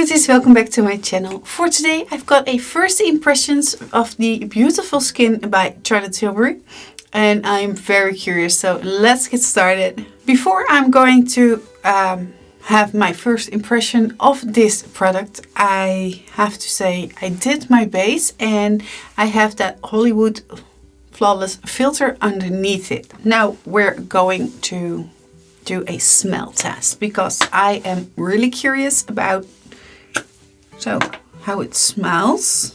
beauties, welcome back to my channel. For today I've got a first impressions of the beautiful skin by Tilbury and I'm very curious, so let's get started. Before I'm going to have my first impression of this product, I have to say I did my base and I have that Hollywood Flawless filter underneath it. Now we're going to do a smell test because I am really curious about how it smells.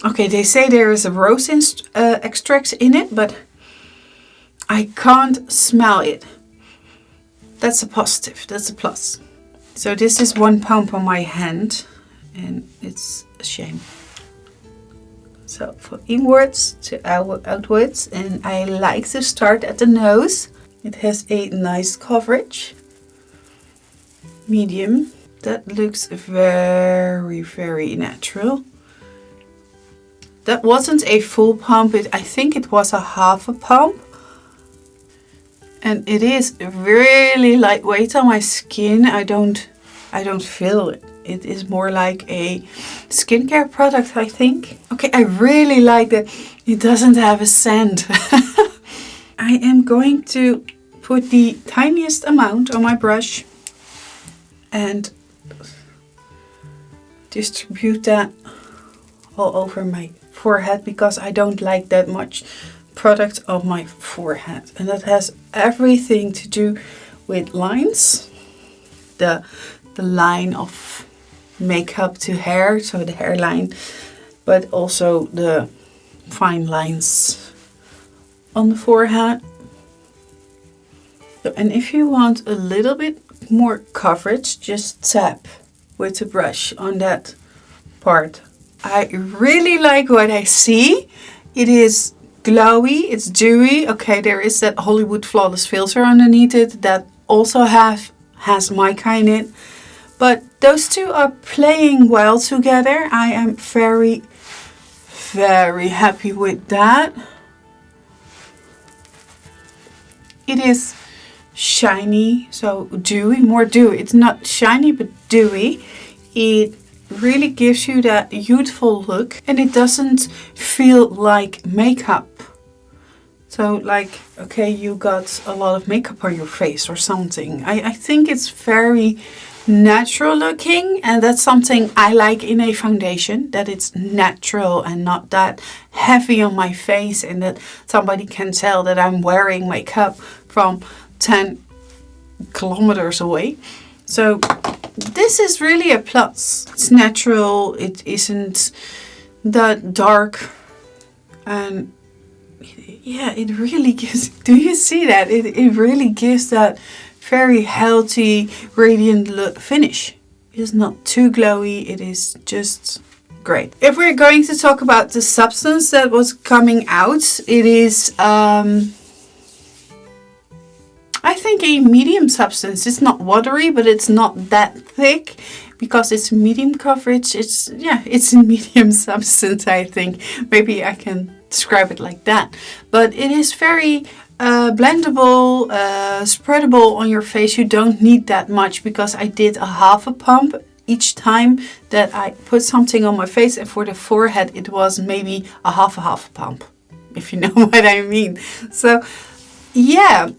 Okay, they say there is a rose extract in it, but I can't smell it. That's a positive, that's a plus. So this is 1 pump on my hand and it's a shame. So for inwards to outwards, and I like to start at the nose. It has a nice coverage, medium. That looks very, very natural. That wasn't a full pump, I think it was a half a pump. And it is really lightweight on my skin. I don't feel it. It is more like a skincare product, I think. Okay, I really like that it doesn't have a scent. I am going to put the tiniest amount on my brush and distribute that all over my forehead because I don't like that much product on my forehead. And that has everything to do with lines. The line of makeup to hair, so the hairline, but also the fine lines on the forehead. So, and if you want a little bit more coverage, just tap with the brush on that part. I really like what I see. It is glowy, it's dewy. Okay, there is that Hollywood Flawless filter underneath it that also has mica in it. But those two are playing well together. I am very, very happy with that. It is shiny, so dewy, more dewy. It's not shiny but dewy. It really gives you that youthful look and it doesn't feel like makeup. So like, okay, you got a lot of makeup on your face or something. I think it's very natural looking, and that's something I like in a foundation, that it's natural and not that heavy on my face and that somebody can tell that I'm wearing makeup from 10 kilometers away. So this is really a plus. It's natural, it isn't that dark, and yeah, it really gives, do you see that? It really gives that very healthy, radiant look finish. It is not too glowy, it is just great. If we're going to talk about the substance that was coming out, it is I think a medium substance. It's not watery, but it's not that thick because it's medium coverage. It's a medium substance, I think. Maybe I can describe it like that. But it is very blendable, spreadable on your face. You don't need that much because I did a half a pump each time that I put something on my face, and for the forehead it was maybe a half a pump, if you know what I mean. So yeah,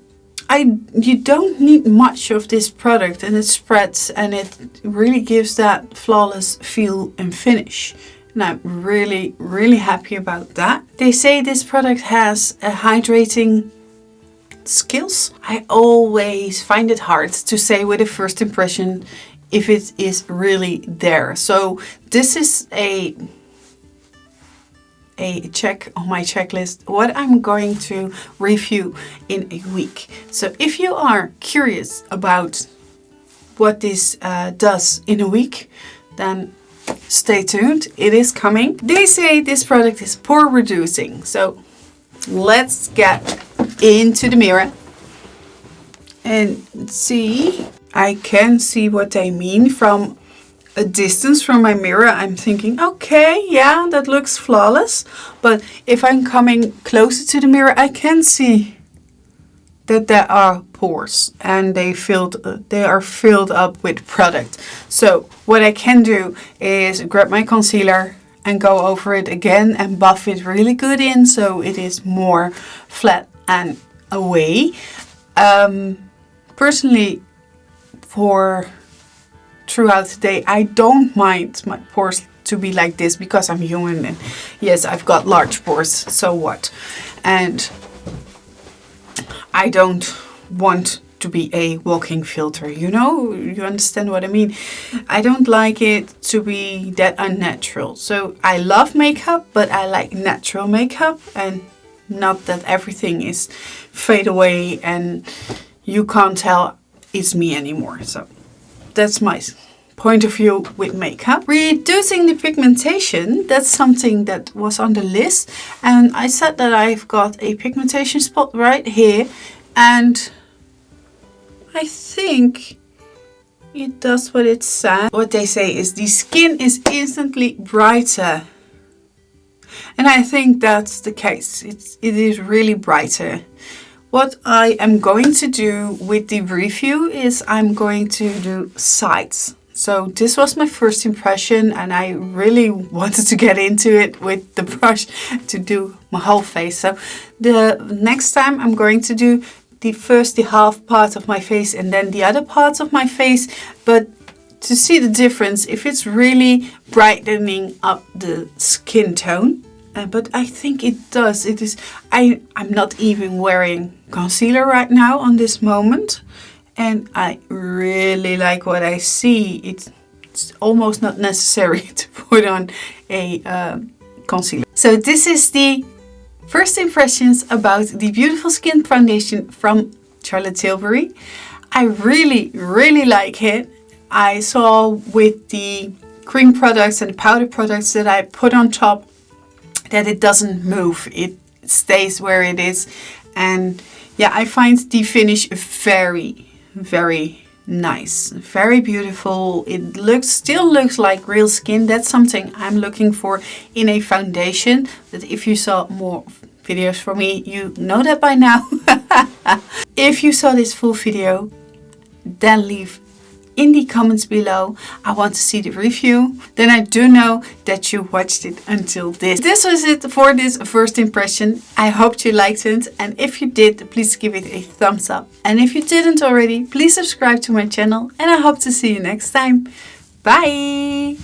you don't need much of this product, and it spreads and it really gives that flawless feel and finish. And I'm really, really happy about that. They say this product has a hydrating skills. I always find it hard to say with a first impression if it is really there. So this is a check on my checklist what I'm going to review in a week. So if you are curious about what this does in a week, then stay tuned, it is coming. They say this product is pore reducing, so let's get into the mirror and see. I can see what they mean from a distance from my mirror. I'm thinking, okay, yeah, that looks flawless. But if I'm coming closer to the mirror, I can see that there are pores and they are filled up with product. So what I can do is grab my concealer and go over it again and buff it really good in so it is more flat and away. Personally, for throughout the day, I don't mind my pores to be like this because I'm human and yes, I've got large pores, so what? And I don't want to be a walking filter, you know? You understand what I mean? I don't like it to be that unnatural. So I love makeup, but I like natural makeup and not that everything is fade away and you can't tell it's me anymore. So that's my point of view with makeup. Reducing the pigmentation, that's something that was on the list. And I said that I've got a pigmentation spot right here. And I think it does what it says. What they say is the skin is instantly brighter. And I think that's the case. It is really brighter. What I am going to do with the review is I'm going to do sides. So this was my first impression and I really wanted to get into it with the brush to do my whole face. So the next time I'm going to do the half part of my face and then the other parts of my face, but to see the difference if it's really brightening up the skin tone. But I think it does. It is. I'm not even wearing concealer right now on this moment, and I really like what I see. It's almost not necessary to put on a concealer. So this is the first impressions about the Beautiful Skin Foundation from Charlotte Tilbury. I really, really like it. I saw with the cream products and powder products that I put on top that it doesn't move. It stays where it is. And yeah, I find the finish very, very nice. Very beautiful. It still looks like real skin. That's something I'm looking for in a foundation. But if you saw more videos from me, you know that by now. If you saw this full video, then leave in the comments below. I want to see the review. Then I do know that you watched it until this. This was it for this first impression. I hope you liked it. And if you did, please give it a thumbs up. And if you didn't already, please subscribe to my channel. And I hope to see you next time. Bye!